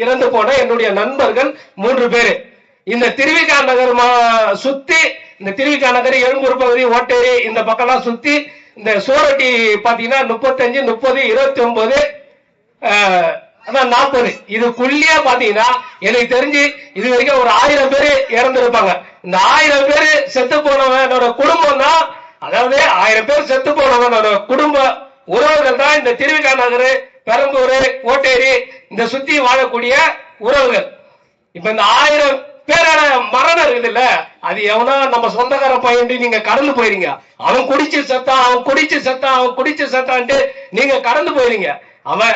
இறந்து போன என்னுடைய நண்பர்கள் 3 பேரு இந்த திருவிகா நகர் சுத்தி, இந்த திருவிகா நகர், எழும்பூர் பகுதி, ஓட்டேரி இந்த பக்கம்லாம் சுத்தி இந்த சோரட்டி பாத்தீங்கன்னா 35, 30, 29, 40 இதுக்குள்ளேயே பாத்தீங்கன்னா எனக்கு தெரிஞ்சு இது வரைக்கும் ஒரு 1000 பேரு இறந்துருப்பாங்க. இந்த 1000 பேரு செத்து போனவனோட குடும்பம் தான், அதாவது 1000 பேர் செத்து போனவனோட குடும்ப உறவுகள் தான் இந்த திருவிகா நகர், பெரம்பூர், ஓட்டேரி இந்த சுத்தி வாழக்கூடிய உறவுகள். இப்ப இந்த 1000 பேரோட மரணம் இருக்குது இல்ல, அது எவனோ நம்ம சொந்தக்கார பையன் நீங்க கடந்து போயிருங்க. அவன் குடிச்சு செத்தான், அவன் குடிச்சு செத்தான், அவன் குடிச்சு செத்தான்ட்டு நீங்க கடந்து போயிருங்க. அவன்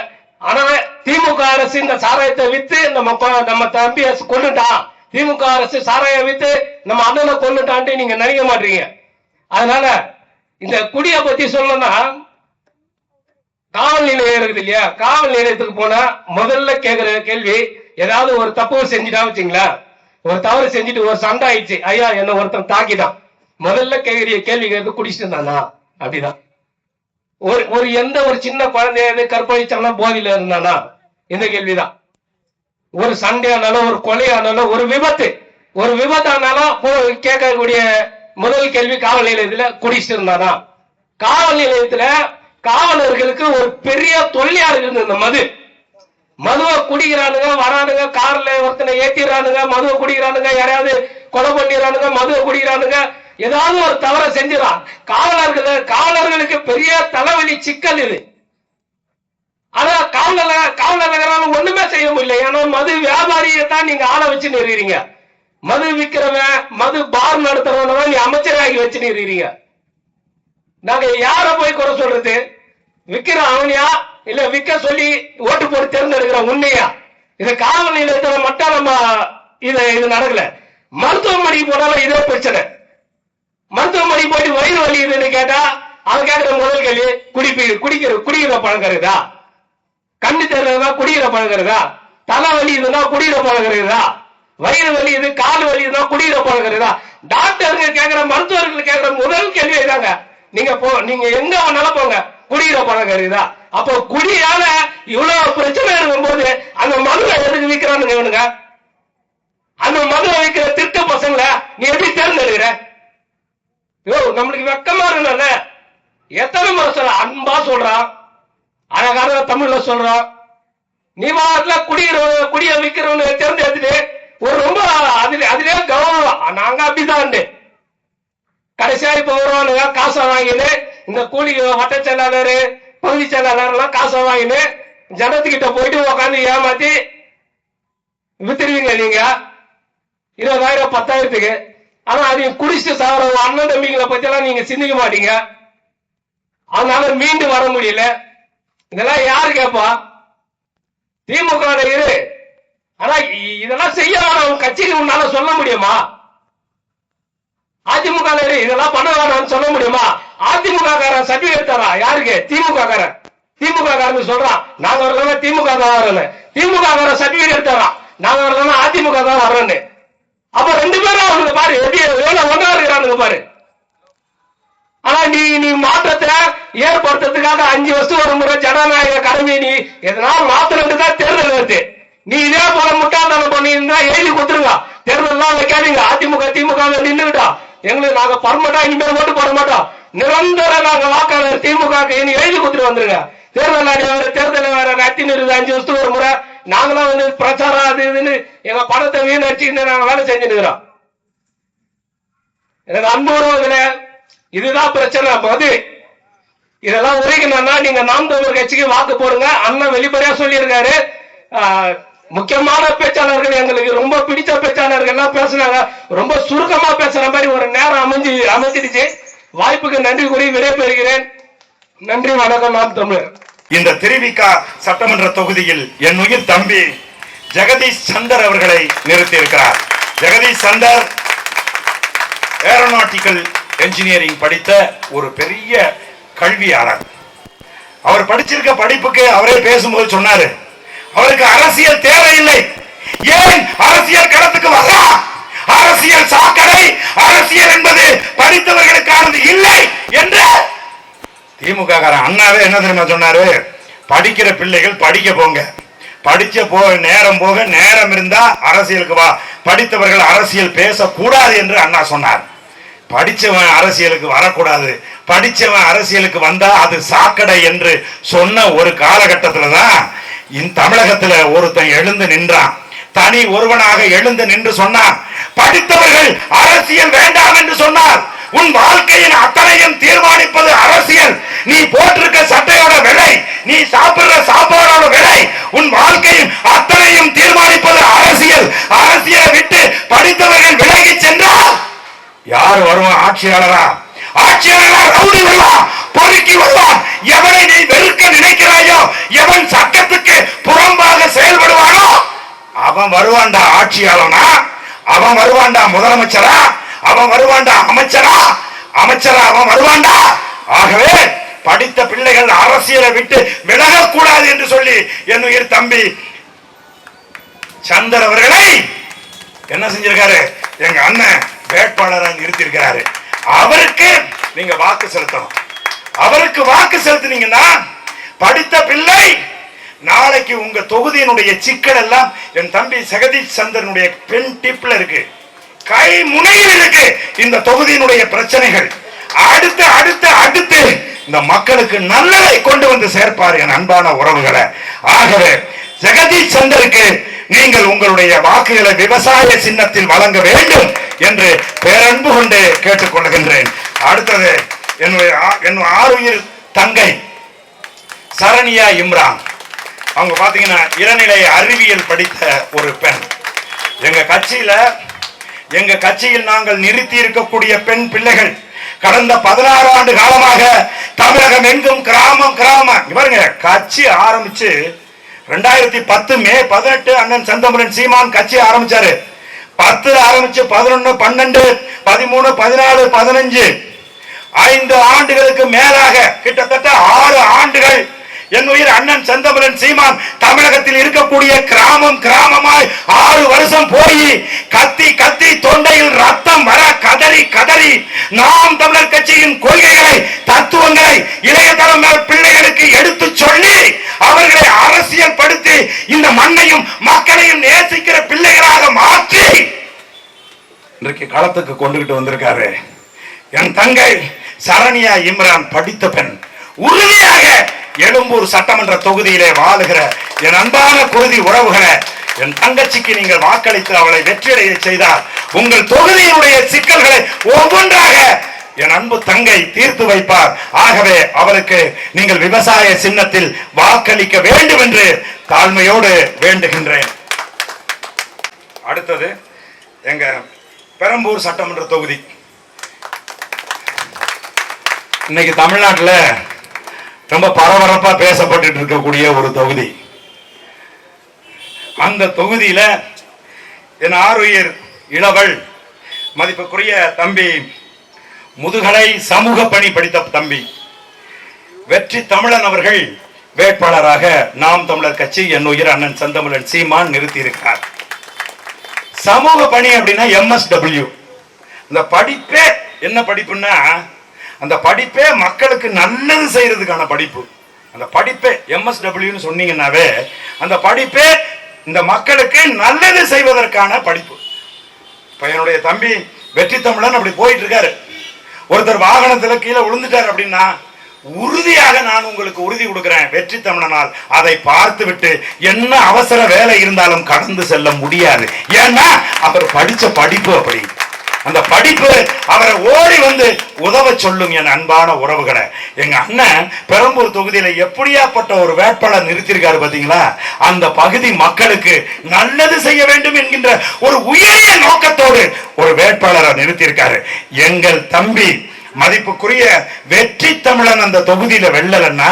ஆனா திமுக அரசு இந்த சாராயத்தை வித்து நம்ம தம்பிய கொண்டுட்டான், திமுக அரசு சாராயம் வித்து நம்ம அண்ணனை கொண்டுட்டான்ட்டு நீங்க நினைக்க மாட்டீங்க. அதனால இந்த குடிய பத்தி சொல்லணும்னா, காவல் நிலையம் இருக்குது இல்லையா, காவல் நிலையத்துக்கு போனா முதல்ல கேக்குற கேள்வி, ஏதாவது ஒரு தப்பு செஞ்சுட்டா வச்சுங்களா, ஒரு தவறு செஞ்சுட்டு ஒரு சண்டை ஆயிடுச்சு, ஐயா என்ன ஒருத்தன் தாக்கிட்டான், முதல்ல கேக்குற கேள்வி கேட்க குடிச்சிட்டு இருந்தானா அப்படிதான். ஒரு எந்த ஒரு சின்ன குழந்தைய கற்பழிச்சாலும் போதையில இருந்தானா, இந்த கேள்விதான். ஒரு சண்டையானாலும், ஒரு கொலையானாலும், ஒரு விபத்தானாலும் கேட்கக்கூடிய முதல் கேள்வி காவல் நிலையத்துல குடிச்சிட்டு இருந்தானா. காவல் நிலையத்துல காவலர்களுக்கு ஒரு பெரிய தொல்லையா இருக்குது இந்த மதுவை குடிக்கிறானுங்க, வரானுங்க, கார்ல ஒருத்தனை ஏத்திடுறானுங்க, மதுவை குடிக்கிறானுங்க, யாரையாவது கொலை பண்ணிடுறானுங்க, மதுவை குடிக்கிறானுங்க, ஏதாவது ஒரு தவறை செஞ்சிடான். காவலர்களுக்கு பெரிய தலைவலி சிக்கல் இது. ஆனா காவலர்களால ஒண்ணுமே செய்ய முடியல. ஏன்னா மது வியாபாரியை தான் நீங்க ஆளை வச்சு நிறுவீங்க. மது விற்கிறவன், மது பார் நடத்துறவன் நீ அமைச்சராகி வச்சு நிறுவீங்க. நாங்க யார போய் குறை சொல்றது? விக்கிற அவனியா இல்ல விக்க சொல்லி ஓட்டு போட்டு தேர்ந்தெடுக்கிற உண்மையா? இது காவல் நிலையத்துல மட்டும் நம்ம இது நடக்கல. மருத்துவமனைக்கு போனாலும் இதே பிரச்சனை. மருத்துவமனை போயிட்டு வயிறு வலி இதுன்னு கேட்டா அவன் கேட்கிற முதல் கேள்வி, குடிக்கிற பழக்கம் இருக்குதா, கண்ணு தெரியறதா குடிக்கிற பழக்கம் இருக்குதா, தலை வலி இதுனா குடிக்கிற பழக்கம் இருக்குதா, வயிறு வலி இது, கால் வலி இதுனா குடிக்கிற பழக்கம் இருக்குதா? டாக்டருங்க கேட்கிற, மருத்துவர்கள் கேட்கிற முதல் கேள்வி இதாங்க. நீங்க எங்க வேணாலும் போங்க, குடிக்கிற பழக்கம் இருக்குதா? அப்போ குடியால இவ்வளவு பிரச்சனை இருக்கும்போது அந்த மதுவை எதுக்கு விற்கிறானுங்க இவனுங்க? அந்த மதுவை விற்கிற திருட்டு பசங்களை நீ எப்படி தேர்ந்தெடுக்கிற? நம்மளுக்கு வெக்கமா இருக்கல. எத்தனை முறை சொல்ற, அன்பா சொல்றான், அழகான தமிழ்ல சொல்றான். நீ வாரத்துல குடிய விற்கிறவனு தேர்ந்தெடுத்துட்டு ஒரு ரொம்ப அதுலயே கௌரவம், நாங்க அப்படிதான். கடைசியா இப்ப வருவானுங்க காசை வாங்கினு, இந்த கூலி வட்ட செயலாளர், பகுதி செயலாளர் எல்லாம் காசை வாங்கினு ஜனத்துக்கிட்ட போயிட்டு உட்காந்து ஏமாத்தி வித்துருவீங்க நீங்க 20,000 10,000க்கு. ஆனா அதையும் குடிச்சிட்டு சாவர அண்ணன் தம்பிங்களை பத்தி எல்லாம் நீங்க சிந்திக்க மாட்டீங்க. அதனால மீண்டு வர முடியல. இதெல்லாம் யாரு கேப்பா? திமுக இரு. ஆனா இதெல்லாம் செய்ய வேணாம் கட்சிக்கு உன்னால சொல்ல முடியுமா? அதிமுக இதெல்லாம் பண்ண வேணாம்னு சொல்ல முடியுமா? அதிமுக காரன் சர்டிபிகேட் தரா யாருக்கு? திமுக காரன். திமுக காரன் சொல்றான் நாங்க வரலாம் திமுக தான் வரல, திமுக காரன் சர்டிபிகேட் தரான் நாங்க வரலாம் அதிமுக தான் வர்றோன்னு. அப்ப 2 பேரும் அவனுக்கு பாரு எவ்வளவு ஒன்றா இருக்கிறானுங்க பாரு. ஆனா நீ மாற்றத்தை ஏற்படுத்துறதுக்காக 5 வருஷம் ஒரு முறை ஜனநாயக கடமை நீ எதனால மாத்திரத்து தான் தேர்தல் வருது. நீ இதே போல முட்டாள்தனம் பண்ணியிருந்தா எழுதி கொடுத்துருங்க, தேர்தல் வைக்காதீங்க. அதிமுக திமுக நின்றுகிட்டா எங்களுக்கு நாங்க பர்மனண்டா இனிமேல் ஓட்டு போட மாட்டோம், நிரந்தர நாங்க வாக்காளர் திமுக இனி எழுதி கொடுத்துட்டு வந்துருங்க. தேர்தல் வேற நடத்தி நிறுது 5 வருஷத்துக்கு ஒரு முறை. நாங்களாம் பிரச்சாரம் அது இதுன்னு எங்க பணத்தை வீணடிச்சுன்னு நாங்க வேலை செஞ்சுருக்கிறோம். எனக்கு அன்பு உறவுகள, இதுதான் பிரச்சனை. மது இதெல்லாம் உரைக்கணும்னா நீங்க நாம் தமிழர் கட்சிக்கு வாக்கு போடுங்க. அண்ணன் வெளிப்படையா சொல்லியிருக்காரு. முக்கியமான பேச்சாளர்கள், எங்களுக்கு ரொம்ப பிடிச்ச பேச்சாளர்கள் எல்லாம் பேசினாங்க. ரொம்ப சுருக்கமா பேசுற மாதிரி ஒரு நேரம் அமைஞ்சிருச்சு. வாய்ப்புக்கு நன்றி கூறி விடைபெறுகிறேன். நன்றி, வணக்கம். நாம் தமிழர். இந்த திருவிக சட்டமன்ற தொகுதியில் என் உயிர் தம்பி ஜெகதீஷ் சந்தர் அவர்களை நிறுத்தி இருக்கிறார். ஜெகதீஷ் சந்தர் ஏரோநாட்டிக்கல் என்ஜினியரிங் படித்த ஒரு பெரிய கல்வியாளர். அவர் படிச்சிருக்க படிப்புக்கு அவரே பேசும்போது சொன்னாரு, அவருக்கு அரசியல் தேவையில்லை. ஏன் அரசியல் களத்துக்கு வரா? அரசியல் சாக்கடை, அரசியல் என்பது படித்தவர்களுக்கானது இல்லை என்று திமுக அண்ணாவே என்ன தெரியுமா சொன்னாரு? படிக்கிற பிள்ளைகள் படிக்க போங்க, படிச்ச நேரம் போக நேரம் இருந்தா அரசியலுக்கு வா, படித்தவர்கள் அரசியல் பேசக்கூடாது என்று அண்ணா சொன்னார். படிச்சவன் அரசியலுக்கு வரக்கூடாது, படிச்சவன் அரசியலுக்கு வந்தா அது சாக்கடை என்று சொன்ன ஒரு காலகட்டத்துல தான் இந்த தமிழகத்துல ஒருத்தன் எழுந்து நின்றான். தனி ஒருவனாக எழுந்து நின்று சொன்னான், படித்தவர்கள் அரசியல் வேண்டாம் என்று சொன்னார். உன் வாழ்க்கையின் அத்தனையும் தீர்மானிப்பது அரசியல். நீ போட்டிருக்க சட்டையோட விலை, நீ சாப்பிடுற சாப்பாடோட விலை, உன் வாழ்க்கையின் அத்தனையும் தீர்மானிப்பது அரசியல். அரசியலை விட்டு படித்தவர்கள் விலகி சென்றால் யார் வருவான்? ஆட்சியாளரா? ஆட்சியாளரா ரவுடி வருவான், பொறுக்கி வருவான். எவனை நீ வெறுக்க நினைக்கிறாயோ, எவன் சட்டத்துக்கு புறம்பாக செயல்படுவானோ அவன் வருவான்டா ஆட்சியாளனா, அவன் வருவான்டா முதலமைச்சரா, அவன் வருவான்டா அமைச்சரா, அமைச்சரா அவன் வருவான்டா. ஆகவே படித்த பிள்ளைகள் அரசியலை விட்டு விலகக்கூடாது என்று சொல்லி என் உயிர் தம்பி சந்தர் அவர்களை என்ன செஞ்சிருக்காரு? எங்க அண்ணன் வேட்பாளராக நிறுத்தியிருக்கிறாரு. அவருக்கு நீங்க வாக்கு செலுத்தணும். அவருக்கு வாக்கு செலுத்தினீங்கன்னா படித்த பிள்ளை நாளைக்கு உங்க தொகுதியினுடைய சிக்கல் எல்லாம் என் தம்பி ஜெகதீஷ் சந்தரனுடைய பென் டிப்ல இருக்கு, கை முனையில் இருக்கு. இந்த தொகுதியினுடைய பிரச்சனைகள் அடுத்து அடுத்து அடுத்து இந்த மக்களுக்கு நல்லதை கொண்டு வந்து சேர்ப்பார் என் அன்பான உறவுகளை. ஆகவே ஜெகதீஷ் சந்தருக்கு நீங்கள் உங்களுடைய வாக்குகளை விவசாய சின்னத்தில் வழங்க வேண்டும் என்று பேரன்பு கொண்டு கேட்டுக்கொள்கின்றேன். அடுத்தது என்னுடைய ஆறுயிர் தங்கை சரண்யா இம்ரான். அவங்க பாத்தீங்கன்னா இளநிலை அறிவியல் படித்த ஒரு பெண். எங்க கட்சியில் நாங்கள் நிறுத்தி இருக்கக்கூடிய பெண் பிள்ளைகள் கடந்த 16 ஆண்டு காலமாக தமிழகம் எங்கும் கிராமம் இவருங்க கட்சி ஆரம்பிச்சு 2010 மே 18 அண்ணன் செந்தமிழன் சீமான் கட்சி ஆரம்பிச்சாரு. 10 ஆரம்பிச்சு 11, 12, 13, 14, 15 5 ஆண்டுகளுக்கு மேலாக கிட்டத்தட்ட 6 ஆண்டுகள் என் உயிர் அண்ணன் செந்தமிழன் சீமான் தமிழகத்தில் இருக்கக்கூடிய கிராமமாய் 6 வருஷம் போய் கத்தி கத்தி தொண்டையில் ரத்தம் வர கதறி கதறி நாம் தமிழர் கட்சியின் கொள்கைகளை தத்துவங்களை இளைய தலைமுறை பிள்ளைகளுக்கு எடுத்து சொல்லி அவர்களை அரசியல் படுத்தி இந்த மண்ணையும் மக்களையும் நேசிக்கிற பிள்ளைகளாக மாற்றி இன்றைக்கு களத்துக்கு கொண்டுகிட்டு வந்திருக்காரு என் தங்கை சரண்யா இம்ரான். படித்த பெண், உறுதியாக எழும்பூர் சட்டமன்ற தொகுதியிலே வாழுகிற என் அன்பான குருதி உறவுகளை, என் தங்கச்சிக்கு நீங்கள் வாக்களித்து அவளை வெற்றியடைய செய்தால் உங்கள் தொகுதியினுடைய சிக்கல்களை ஒவ்வொன்றாக என் அன்பு தங்கை தீர்த்து வைப்பார். ஆகவே அவளுக்கு நீங்கள் விவசாய சின்னத்தில் வாக்களிக்க வேண்டும் என்று தாழ்மையோடு வேண்டுகின்றேன். அடுத்தது எங்க பெரம்பூர் சட்டமன்ற தொகுதி. இன்னைக்கு தமிழ்நாட்டில் ரொம்ப பரபரப்பா பேசப்பட்டு இருக்கக்கூடிய ஒரு தொகுதி. அந்த தொகுதியில என் ஆறுயிர் இளவல் மதிப்புக்குரிய தம்பி முதுகலை சமூக பணி படித்த தம்பி வெற்றி தமிழன் அவர்கள் வேட்பாளராக நாம் தமிழர் கட்சி என் உயிர் அண்ணன் செந்தமிழன் சீமான் நிறுத்தி இருக்கிறார். சமூக பணி அப்படின்னா MSW. இந்த படிப்பே என்ன படிப்புன்னா, அந்த படிப்பே மக்களுக்கு நல்லது செய்யறதுக்கான படிப்பு. அந்த படிப்பே MSW சொன்னீங்கன்னாவே அந்த படிப்பே இந்த மக்களுக்கு நல்லது செய்வதற்கான படிப்பு. இப்ப என்னுடைய தம்பி வெற்றி தமிழன் அப்படி போயிட்டு இருக்காரு. ஒருத்தர் வாகனத்துல கீழே விழுந்துட்டார் அப்படின்னா உறுதியாக நான் உங்களுக்கு உறுதி கொடுக்கிறேன், வெற்றி தமிழனால் அதை பார்த்து விட்டு என்ன அவசர வேலை இருந்தாலும் கடந்து செல்ல முடியாது. ஏன்னா அவர் படிச்ச படிப்பு அப்படி. அந்த படிப்பு அவரை ஓடி வந்து உதவ சொல்லும். என் அன்பான உறவுகளை, எங்க அண்ணன் பெரம்பூர் தொகுதியில எப்படியாப்பட்ட ஒரு வேட்பாளர் நிறுத்தியிருக்காரு பாத்தீங்களா? அந்த பகுதி மக்களுக்கு நல்லது செய்ய வேண்டும் என்கின்ற ஒரு உயரிய நோக்கத்தோடு ஒரு வேட்பாளரை நிறுத்தியிருக்காரு. எங்கள் தம்பி மதிப்புக்குரிய வெற்றி தமிழன் அந்த தொகுதியில வெல்லலன்னா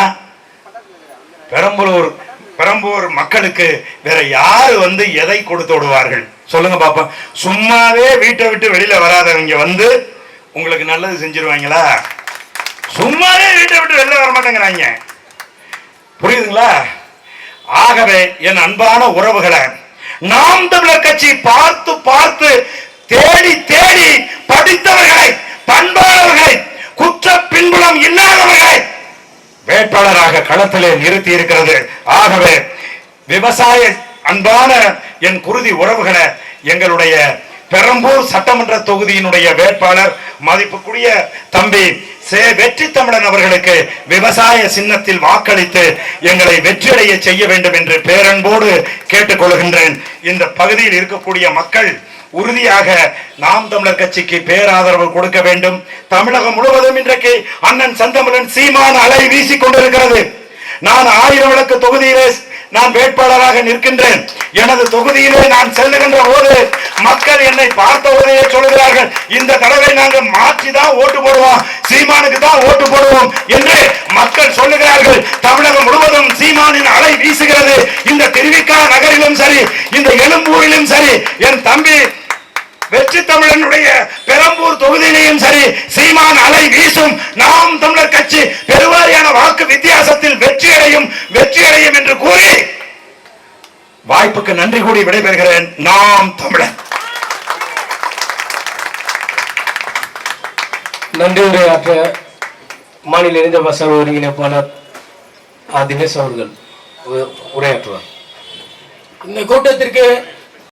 பெரம்பூர் மக்களுக்கு வேற யாரு வந்து எதை கொடுத்து விடுவார்கள் சொல்லுங்க பாப்பா? சும்மாவே வீட்டை விட்டு வெளியில வராதவங்க வந்து உங்களுக்கு நல்லது செஞ்சிருவாங்களா? சும்மாவே வீட்டை விட்டு வெளியில வர மாட்டேங்கிறாங்க. புரியுதுங்களா? ஆகவே என் அன்பான உறவுகளை, நாம் தமிழர் கட்சி பார்த்து பார்த்து தேடி தேடி படித்தவர்களை, பண்பாளர்களை, குற்ற பின்புலம் இல்லாதவர்களை வேட்பாளராக களத்திலே நிறுத்தி இருக்கிறது. ஆகவே விவசாய அன்பான என் குருதி உறவுகளை, எங்களுடைய பெரம்பூர் சட்டமன்ற தொகுதியினுடைய வேட்பாளர் மதிப்புக்குரிய தம்பி வெற்றி தமிழன் அவர்களுக்கு விவசாய சின்னத்தில் வாக்களித்து எங்களை வெற்றியடைய செய்ய வேண்டும் என்று பேரன்போடு கேட்டுக்கொள்கின்றேன். இந்த பகுதியில் இருக்கக்கூடிய மக்கள் உறுதியாக நாம் தமிழர் கட்சிக்கு பேராதரவு கொடுக்க வேண்டும். தமிழகம் முழுவதும் இன்றைக்கு அண்ணன் செந்தமிழன் சீமான் அலை வீசிக் கொண்டிருக்கிறது. நான் 1000 விளக்கு தொகுதியிலே நான் வேட்பாளராக நிற்கின்றேன். எனது தொகுதியிலே நான் செல்லுகின்ற போது மக்கள் என்னை பார்த்த போதே சொல்லுகிறார்கள், இந்த தடவை நாங்கள் மாற்றி தான் ஓட்டு போடுவோம், சீமானுக்கு தான் ஓட்டு போடுவோம் என்று மக்கள் சொல்லுகிறார்கள். தமிழகம் முழுவதும் சீமானின் அலை வீசுகிறது. இந்த திருவிக்கா நகரிலும் சரி, இந்த எழும்பூரிலும் சரி, என் தம்பி வெற்றி தமிழனுடைய பெரம்பூர் தொகுதியிலையும் சரி சீமான் அலை வீசும். நாம் தமிழர் கட்சி பெருவாரியான வாக்கு வித்தியாசத்தில் வெற்றியடையும் என்று கூறி வாய்ப்புக்கு நன்றி கூறி விடைபெறுகிறேன். நாம் தமிழர். நன்றி உரையாற்ற மாநில இணைந்த பசங்க ஒருங்கிணைப்பாளர் தினேஷ் அவர்கள் உரையாற்றுவார். இந்த கூட்டத்திற்கு